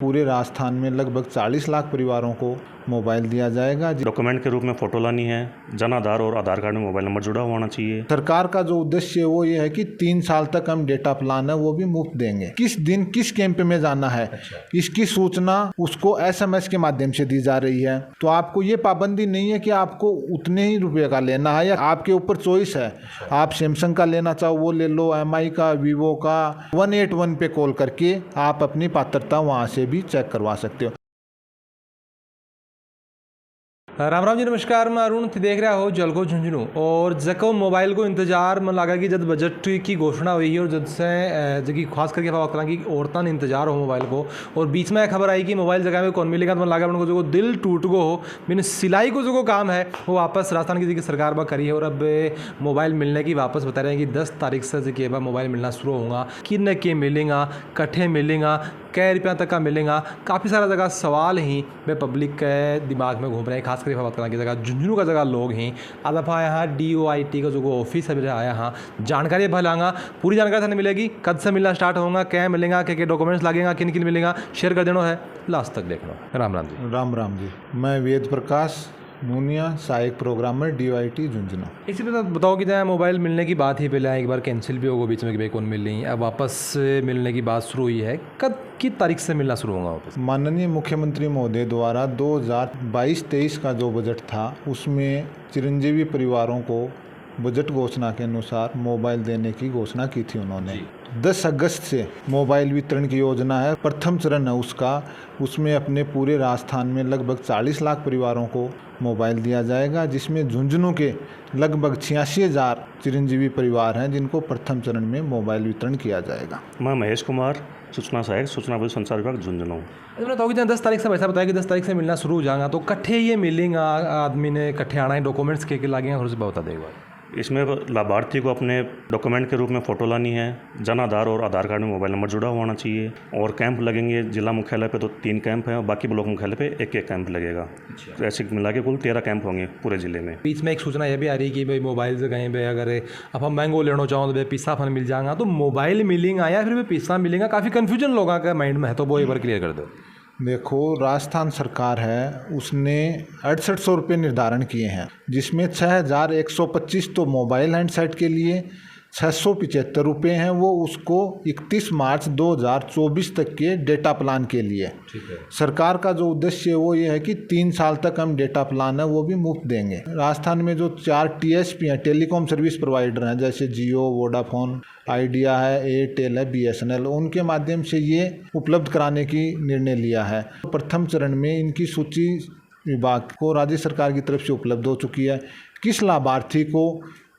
पूरे राजस्थान में लगभग 40 लाख परिवारों को मोबाइल दिया जाएगा। डॉक्यूमेंट के रूप में फ़ोटो लानी है, जन आधार और आधार कार्ड में मोबाइल नंबर जुड़ा हुआ होना चाहिए। सरकार का जो उद्देश्य है वो ये है कि 3 साल तक हम डेटा प्लान है वो भी मुफ्त देंगे। किस दिन किस कैंप में जाना है, इसकी सूचना उसको SMS के माध्यम से दी जा रही है। तो आपको ये पाबंदी नहीं है कि आपको उतने ही रुपये का लेना है, या आपके ऊपर चॉइस है। आप सैमसंग का लेना चाहो वो ले लो, MI का, वीवो का। 181 पे कॉल करके आप अपनी पात्रता वहाँ से भी चेक करवा सकते हो। राम राम जी, नमस्कार। मैं अरुण थी, देख रहा हो जलको झुंझुनू। और जको मोबाइल को इंतजार में लगा कि जब बजट की घोषणा हुई है और जब से जबकि खास करके बात करें कि औरतों ने इंतजार हो मोबाइल को, और बीच में खबर आई कि मोबाइल जगह में कौन मिलेगा, तो लगा उनको जो दिल टूट गो हो। मैंने सिलाई को जो काम है वो वापस राजस्थान की सरकार में करी है, और अब मोबाइल मिलने की वापस बता रहे हैं कि 10 तारीख से जो है मोबाइल मिलना शुरू होगा। किन के मिलेगा, कट्ठे मिलेगा, कै रुपया तक का मिलेगा। काफ़ी सारा जगह सवाल ही वे पब्लिक के दिमाग में घूम रहे हैं, खास करके बात करने की जगह झुंझुनू का जगह लोग ही आज दफ़ा यहाँ DOIT का जो ऑफिस है आया हाँ जानकारी भलांगा। पूरी जानकारी थाने मिलेगी, कद से मिलना स्टार्ट होगा, क्या मिलेगा, क्या डॉक्यूमेंट्स लगेगा, किन किन मिलेगा, शेयर कर देना है, लास्ट तक देखना। राम राम जी। राम राम जी। मैं वेद प्रकाश मुनिया, सहायक प्रोग्रामर, DOIT झुंझुनू। इसी पे बताओ कि जहाँ मोबाइल मिलने की बात ही पहले एक बार कैंसिल भी होगा बीच में कि भाई कौन मिल रही है, अब वापस मिलने की बात शुरू हुई है। कब की तारीख से मिलना शुरू होगा वापस? माननीय मुख्यमंत्री महोदय द्वारा 2022-23 का जो बजट था उसमें चिरंजीवी परिवारों को बजट घोषणा के अनुसार मोबाइल देने की घोषणा की थी उन्होंने। 10 अगस्त से मोबाइल वितरण की योजना है, प्रथम चरण है उसका। उसमें अपने पूरे राजस्थान में लगभग 40 लाख परिवारों को मोबाइल दिया जाएगा, जिसमें झुंझुनू के लगभग 86,000 चिरंजीवी परिवार हैं जिनको प्रथम चरण में मोबाइल वितरण किया जाएगा। मैं महेश कुमार, सूचना सहायक, सूचना व संचार विभाग, झुंझुनू। बताओ कि 10 तारीख से वैसा बताया कि 10 तारीख से मिलना शुरू हो जाएगा, तो कट्ठे ये मिलेगा, आदमी ने कट्ठे आना है, डॉक्यूमेंट्स के लगेंगे, थोड़ा सा बता देगा। इसमें लाभार्थी को अपने डॉक्यूमेंट के रूप में फ़ोटो लानी है, जन आधार और आधार कार्ड में मोबाइल नंबर जुड़ा हुआ होना चाहिए। और कैंप लगेंगे जिला मुख्यालय पे तो 3 कैंप हैं, और बाकी ब्लॉक मुख्यालय पे एक कैंप लगेगा। तो ऐसे मिला के कुल 13 कैंप होंगे पूरे ज़िले में। बीच में एक सूचना यह भी आ रही कि भाई मोबाइल से कहीं पे अगर अब हम मैंगो लेना चाहो तो भाई पिस्सा फन मिल जाएगा, तो मोबाइल मिलेगा या फिर भाई पिस्सा मिलेगा? काफ़ी कन्फ्यूजन लोगों का माइंड में है, तो वो एक बार क्लियर कर दो। देखो, राजस्थान सरकार है उसने 6800 रुपये निर्धारण किए हैं, जिसमें 6125 तो मोबाइल हैंडसेट के लिए, 675 रुपये हैं वो उसको 31 मार्च 2024 तक के डेटा प्लान के लिए। सरकार का जो उद्देश्य है वो ये है कि 3 साल तक हम डेटा प्लान है वो भी मुफ्त देंगे। राजस्थान में जो 4 TSP हैं, टेलीकॉम सर्विस प्रोवाइडर हैं, जैसे जियो, वोडाफोन, आइडिया है, एयरटेल है, BSNL, उनके माध्यम से ये उपलब्ध कराने की निर्णय लिया है। प्रथम चरण में इनकी सूची विभाग को राज्य सरकार की तरफ से उपलब्ध हो चुकी है। किस लाभार्थी को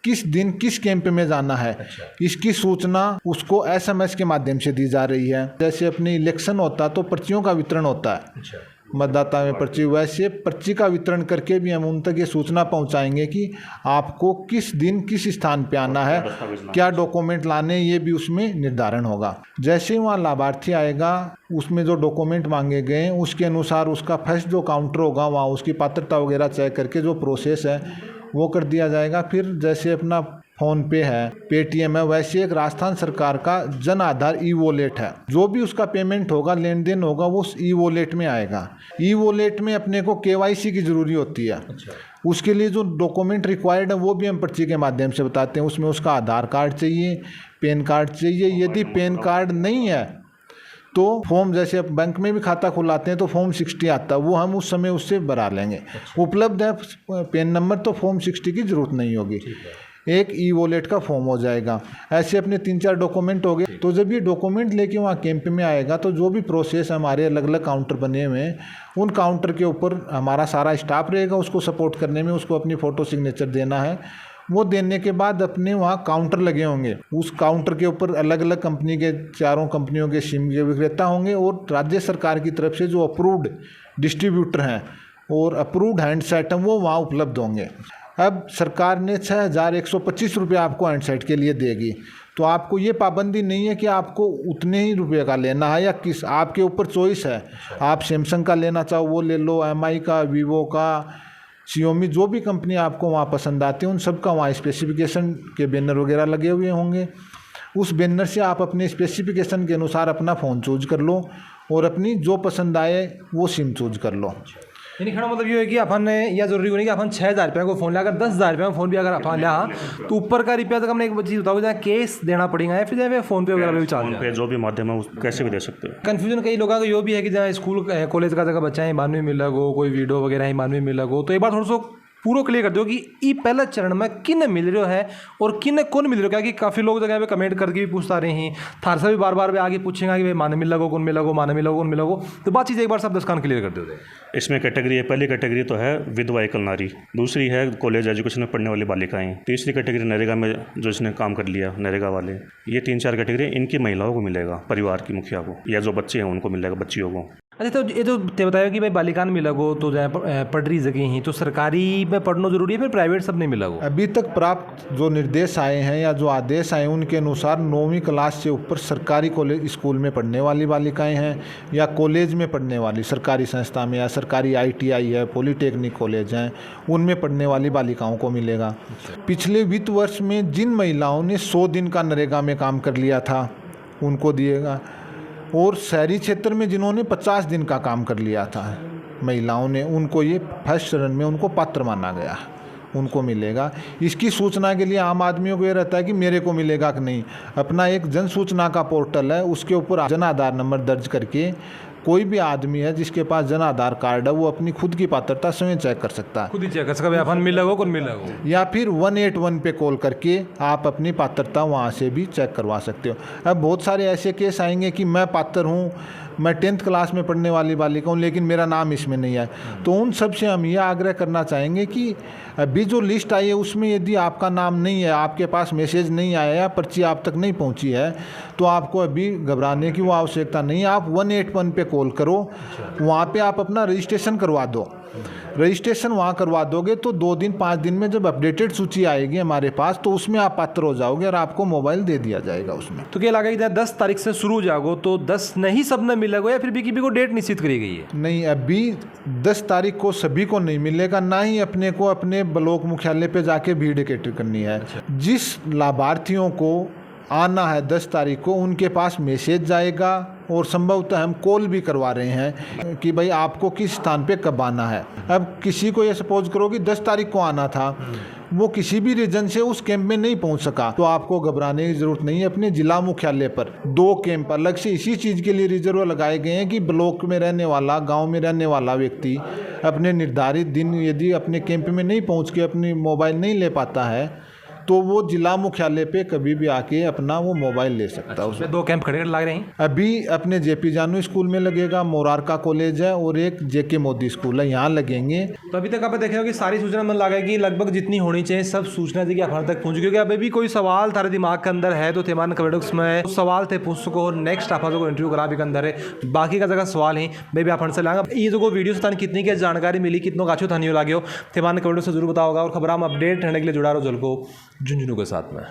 किस दिन किस कैंप में जाना है, इसकी सूचना उसको SMS के माध्यम से दी जा रही है। जैसे अपने इलेक्शन होता है तो पर्चियों का वितरण होता है, मतदाता में पर्ची, वैसे पर्ची का वितरण करके भी हम उन तक ये सूचना पहुंचाएंगे कि आपको किस दिन किस स्थान पे आना है, क्या डॉक्यूमेंट लाने, ये भी उसमें निर्धारण होगा। जैसे ही वहाँ लाभार्थी आएगा, उसमें जो डॉक्यूमेंट मांगे गए हैं उसके अनुसार उसका फर्स्ट जो काउंटर होगा वहाँ उसकी पात्रता वगैरह चेक करके जो प्रोसेस है वो कर दिया जाएगा। फिर जैसे अपना फ़ोन पे है, पेटीएम है, वैसे एक राजस्थान सरकार का जन आधार E-वॉलेट है। जो भी उसका पेमेंट होगा, लेन देन होगा, वो उस E-वॉलेट में आएगा। E-वॉलेट में अपने को KYC की ज़रूरी होती है। उसके लिए जो डॉक्यूमेंट रिक्वायर्ड है वो भी हम पर्ची के माध्यम से बताते हैं। उसमें उसका आधार कार्ड चाहिए, पैन कार्ड चाहिए। यदि पैन कार्ड नहीं है तो फॉर्म, जैसे अब बैंक में भी खाता खुलाते हैं तो फॉर्म 60 आता है, वो हम उस समय उससे भरा लेंगे। उपलब्ध है पैन नंबर, तो फॉर्म 60 की ज़रूरत नहीं होगी, एक E-वॉलेट का फॉर्म हो जाएगा। ऐसे अपने 3-4 डॉक्यूमेंट हो गए। तो जब ये डॉक्यूमेंट लेके वहाँ कैंप में आएगा तो जो भी प्रोसेस हमारे अलग अलग काउंटर बने हुए हैं, उन काउंटर के ऊपर हमारा सारा स्टाफ रहेगा उसको सपोर्ट करने में। उसको अपनी फ़ोटो सिग्नेचर देना है, वो देने के बाद अपने वहाँ काउंटर लगे होंगे। उस काउंटर के ऊपर अलग अलग कंपनी के, 4 कंपनियों के सिम के विक्रेता होंगे, और राज्य सरकार की तरफ से जो अप्रूव्ड डिस्ट्रीब्यूटर हैं और अप्रूव्ड हैंडसेट हैं वो वहाँ उपलब्ध होंगे। अब सरकार ने 6125 रुपये आपको हैंडसेट के लिए देगी, तो आपको ये पाबंदी नहीं है कि आपको उतने ही रुपये का लेना है, या किस, आपके ऊपर चॉइस है। आप सैमसंग का लेना चाहो वो ले लो, MI का, वीवो का, Xiaomi, जो भी कंपनी आपको वहाँ पसंद आती है उन सब का वहाँ स्पेसिफिकेशन के बैनर वगैरह लगे हुए होंगे। उस बैनर से आप अपने स्पेसिफिकेशन के अनुसार अपना फ़ोन चूज कर लो और अपनी जो पसंद आए वो सिम चूज कर लो। यानी कहना मतलब ये है कि अपन ने यह जरूरी नहीं कि अपन 6,000 रुपये को फ़ोन लिया, अगर 10,000 रुपये में फ़ोन भी अगर अपन लिया तो ऊपर का रुपया तक हमने एक चीज़ बताओ जहाँ कैश देना पड़ेगा या फिर जहाँ फ़ोन पे वगैरह भी चार्ज पे जो भी माध्यम है उस कैसे भी दे सकते हो। कन्फ्यूजन कई लोगों का ये भी है कि जहाँ स्कूल कॉलेज का जगह बच्चा है 92 मिल लगो, कोई वीडियो वगैरह 92 मिल लगो, तो एक बार थोड़ा सा पूरा क्लियर कर दो कि ये पहला चरण में किन मिल रहा है और किन कौन मिल रहा है। क्या कि काफ़ी लोग जगह पे कमेंट करके भी पूछता रहे हैं, थार से भी बार बार आगे पूछेंगे कि भाई माने मिल लगो कौन मिल लगो, माने मिल लगो कौन मिल लगो, तो बात चीज़ एक बार सब दस्तान क्लियर कर दो। इसमें कैटेगरी है, पहली कैटेगरी तो है विधवा एकल नारी, दूसरी है कॉलेज एजुकेशन में पढ़ने वाली बालिकाएं, तीसरी कैटेगरी नरेगा में जो इसने काम कर लिया नरेगा वाले। ये 3-4 कैटेगरी इनकी महिलाओं को मिलेगा, परिवार की मुखिया को, या जो बच्चे हैं उनको मिलेगा, बच्चियों को। अच्छा, तो ये तो ते बताया कि भाई बालिकान मिला गो तो जहाँ पढ़ रही जगह ही तो सरकारी में पढ़ना जरूरी है, फिर प्राइवेट सब नहीं मिला गो। अभी तक प्राप्त जो निर्देश आए हैं या जो आदेश आए उनके अनुसार 9वीं क्लास से ऊपर सरकारी कॉलेज स्कूल में पढ़ने वाली बालिकाएं हैं या कॉलेज में पढ़ने वाली सरकारी संस्था में या सरकारी ITI है, पॉलीटेक्निक कॉलेज हैं, उनमें पढ़ने वाली बालिकाओं को मिलेगा। पिछले वित्त वर्ष में जिन महिलाओं ने 100 दिन का नरेगा में काम कर लिया था उनको दिएगा, और शहरी क्षेत्र में जिन्होंने 50 दिन का काम कर लिया था महिलाओं ने, उनको ये फर्स्ट चरण में उनको पात्र माना गया, उनको मिलेगा। इसकी सूचना के लिए आम आदमियों को ये रहता है कि मेरे को मिलेगा कि नहीं। अपना एक जन सूचना का पोर्टल है, उसके ऊपर जन आधार नंबर दर्ज करके कोई भी आदमी है जिसके पास जन आधार कार्ड है वो अपनी खुद की पात्रता स्वयं चेक कर सकता है, खुद ही चेक कर सकता है अपन मिल लगो कौन मिल लगो, या फिर 181 पे कॉल करके आप अपनी पात्रता वहाँ से भी चेक करवा सकते हो। अब बहुत सारे ऐसे केस आएंगे कि मैं पात्र हूँ, मैं 10th क्लास में पढ़ने वाली बालिका हूँ लेकिन मेरा नाम इसमें नहीं है, तो उन सब से हम यह आग्रह करना चाहेंगे कि अभी जो लिस्ट आई है उसमें यदि आपका नाम नहीं है, आपके पास मैसेज नहीं आया या पर्ची आप तक नहीं पहुंची है, तो आपको अभी घबराने की वो आवश्यकता नहीं है। आप 181 पे कॉल करो, वहाँ पे आप अपना रजिस्ट्रेशन करवा दो। रजिस्ट्रेशन वहाँ करवा दोगे तो 2 दिन 5 दिन में जब अपडेटेड सूची आएगी हमारे पास तो उसमें आप पात्र हो जाओगे और आपको मोबाइल दे दिया जाएगा उसमें। तो क्या लगा कि 10 तारीख से शुरू जागो तो 10 नहीं सब ने मिलेगा या फिर भी को डेट निश्चित करी गई है? नहीं, अभी 10 तारीख को सभी को नहीं मिलेगा, ना ही अपने को अपने ब्लॉक मुख्यालय पे जाके भीड़ इकट्ठी करनी है। जिस लाभार्थियों को आना है 10 तारीख को उनके पास मैसेज जाएगा और संभवतः हम कॉल भी करवा रहे हैं कि भाई आपको किस स्थान पे कब आना है। अब किसी को ये सपोज करो कि 10 तारीख को आना था, वो किसी भी रीजन से उस कैंप में नहीं पहुंच सका, तो आपको घबराने की जरूरत नहीं है। अपने जिला मुख्यालय पर 2 कैंप अलग से इसी चीज़ के लिए रिजर्व लगाए गए हैं कि ब्लॉक में रहने वाला, गांव में रहने वाला व्यक्ति अपने निर्धारित दिन यदि अपने कैंप में नहीं पहुंच के अपनी मोबाइल नहीं ले पाता है तो वो जिला मुख्यालय पे कभी भी आके अपना वो मोबाइल ले सकता है। उसमें 2 कैंप खड़े लग रहे हैं अभी अपने JP जानू स्कूल में लगेगा, मोरारका कॉलेज है और एक JK मोदी स्कूल है, यहाँ लगेंगे। तो अभी तक आप देखे हो कि सारी सूचना मन लगा कि लगभग जितनी होनी चाहिए सब सूचना थी कि आप तक पहुँच, क्योंकि अभी भी कोई सवाल थारे दिमाग के अंदर है तो थेमान कमेंट्स में सवाल थे पूछ सको और नेक्स्ट आप इंटरव्यू करा भी के अंदर है, बाकी का जगह सवाल है मे भी आप हमसे लाएंगे। ये जो वीडियो से कितनी क्या जानकारी मिली, कितनों गाछो थानी लगे हो थेमान कमेंट से जरूर बताओगा और खबर हम अपडेट रहने के लिए जुड़ा रहो जल को झुंझुनू के साथ में।